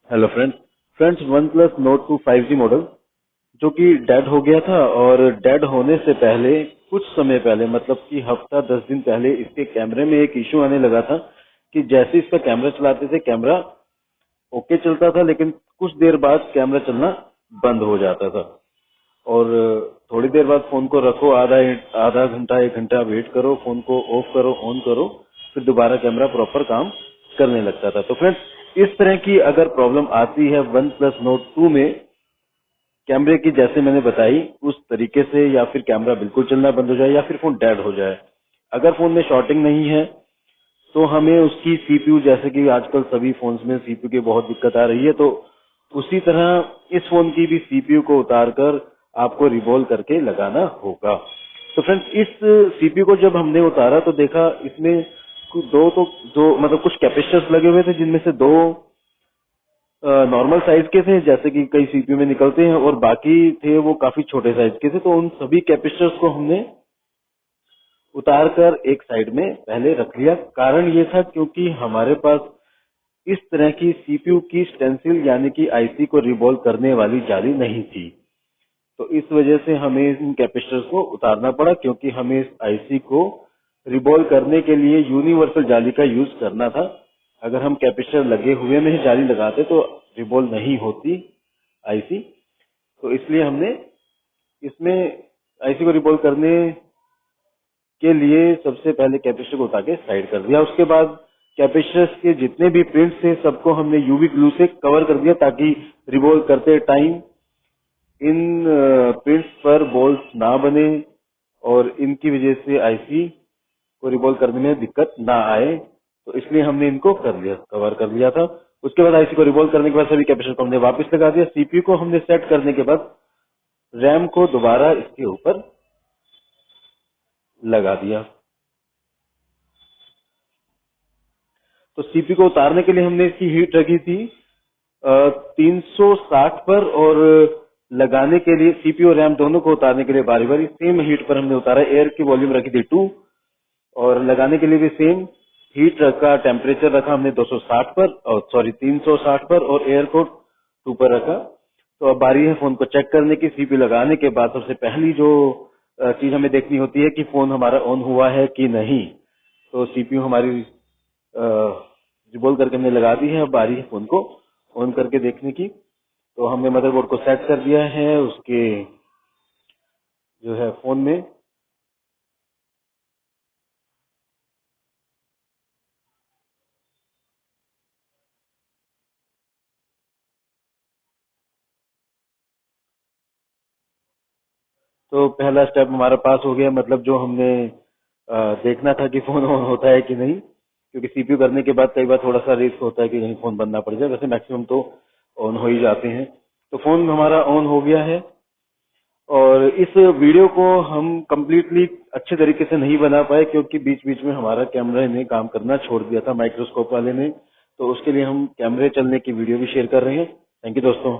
Hello friends one plus note 2 5G model जो कि dead हो गया था और डेड होने से पहले कुछ समय पहले मतलब कि हफ्ता 10 दिन पहले इसके कैमरे में एक इशू आने लगा था कि जैसे इसका कैमरा चलाते थे कैमरा ओके चलता था, लेकिन कुछ देर बाद कैमरा चलना बंद हो जाता था और थोड़ी देर बाद फोन को रखो, आधा घंटा 1 घंटा वेट करो, फोन को ऑफ करो, ऑन करो, फिर दोबारा कैमरा प्रॉपर काम करने लगता था। तो फ्रेंड्स इस तरह की अगर प्रॉब्लम आती है वन प्लस नोट 2 में कैमरे की, जैसे मैंने बताई उस तरीके से, या फिर कैमरा बिल्कुल चलना बंद हो जाए या फिर फोन डेड हो जाए। अगर फोन में शॉर्टिंग नहीं है तो हमें उसकी सीपीयू, जैसे कि आजकल सभी फोन्स में सीपीयू की बहुत दिक्कत आ रही है, तो उसी तरह इस फोन की भी सीपीयू को उतारकर आपको रिवॉल्व करके लगाना होगा। तो फ्रेंड्स इस सीपीयू को जब हमने उतारा तो देखा इसमें दो मतलब कुछ कैपेसिटर्स लगे हुए थे, जिनमें से दो नॉर्मल साइज के थे जैसे कि कई सीपीयू में निकलते हैं, और बाकी थे वो काफी छोटे साइज के थे। तो उन सभी कैपेसिटर्स को हमने उतार कर एक साइड में पहले रख लिया। कारण ये था क्योंकि हमारे पास इस तरह की सीपीयू की स्टेंसिल यानी कि आईसी को रिवॉल्व करने वाली जाली नहीं थी। तो इस वजह से हमें इन कैपेसिटर्स को उतारना पड़ा, क्योंकि हमें इस आईसी को रिवॉल्व करने के लिए यूनिवर्सल जाली का यूज करना था। अगर हम कैपेसिटर लगे हुए में ही जाली लगाते तो रिवॉल्व नहीं होती आईसी। तो इसलिए हमने इसमें आईसी को रिवॉल्व करने के लिए सबसे पहले कैपेसिटर को उतार के साइड कर दिया। उसके बाद कैपेसिटर्स के जितने भी प्रिंट्स थे सबको हमने यूवी ग्लू से कवर कर दिया, ताकि रिवॉल्व करते टाइम इन प्रिंट्स पर बॉल्स ना बने और इनकी वजह से आईसी को रिवॉल्व करने में दिक्कत ना आए। तो इसलिए हमने इनको कवर कर लिया था। उसके बाद आईसी को रिवॉल्व करने के बाद सभी कैपेसिटर को हमने वापस लगा दिया। सीपीयू को हमने सेट करने के बाद रैम को दोबारा इसके ऊपर लगा दिया। तो सीपीयू को उतारने के लिए हमने इसकी हीट रखी थी 360 पर, और लगाने के लिए सीपीयू और रैम दोनों को उतारने के लिए बारी बारी सेम हीट पर हमने उतारा। एयर की वॉल्यूम रखी थी 2, और लगाने के लिए भी सेम हीट रखा, टेम्परेचर रखा हमने 260 पर, और सॉरी 360 पर, और एयर को 2 पर रखा। तो अब बारी है फोन को चेक करने की। सीपीयू लगाने के बाद सबसे पहली जो चीज हमें देखनी होती है कि फोन हमारा ऑन हुआ है कि नहीं। तो सीपीयू हमारी रिवॉल्व करके हमने लगा दी है। अब बारी है फोन को ऑन करके देखने की। तो हमने मदरबोर्ड को सेट कर दिया है उसके जो है फोन में। तो पहला स्टेप हमारा पास हो गया, मतलब जो हमने देखना था कि फोन ऑन होता है कि नहीं, क्योंकि सीपीयू करने के बाद कई बार थोड़ा सा रिस्क होता है कि कहीं फोन बंद ना पड़ जाए। वैसे मैक्सिमम तो ऑन हो ही जाते हैं। तो फोन हमारा ऑन हो गया है। और इस वीडियो को हम कंप्लीटली अच्छे तरीके से नहीं बना पाए, क्योंकि बीच बीच में हमारा कैमरे ने काम करना छोड़ दिया था, माइक्रोस्कोप वाले ने। तो उसके लिए हम कैमरे चलने की वीडियो भी शेयर कर रहे हैं। थैंक यू दोस्तों।